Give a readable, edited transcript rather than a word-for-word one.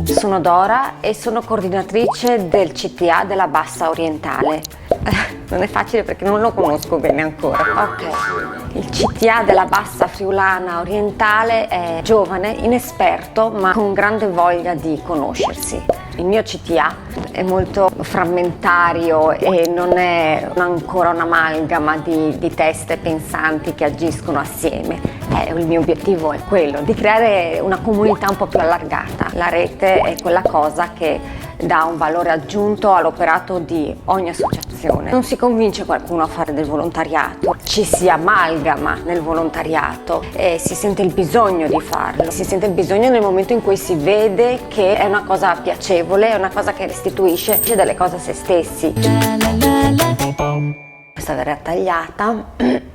Sono Dora e sono coordinatrice del CTA della Bassa Orientale. Non è facile perché non lo conosco bene ancora. Ok. Il CTA della Bassa Friulana Orientale è giovane, inesperto, ma con grande voglia di conoscersi. Il mio CTA è molto frammentario e non è ancora un'amalgama di teste pensanti che agiscono assieme. Il mio obiettivo è quello di creare una comunità un po' più allargata. La rete è quella cosa che dà un valore aggiunto all'operato di ogni associazione. Non si convince qualcuno a fare del volontariato, ci si amalgama nel volontariato e si sente il bisogno di farlo. Si sente il bisogno nel momento in cui si vede che è una cosa piacevole, è una cosa che restituisce delle cose a se stessi. Questa verrà tagliata.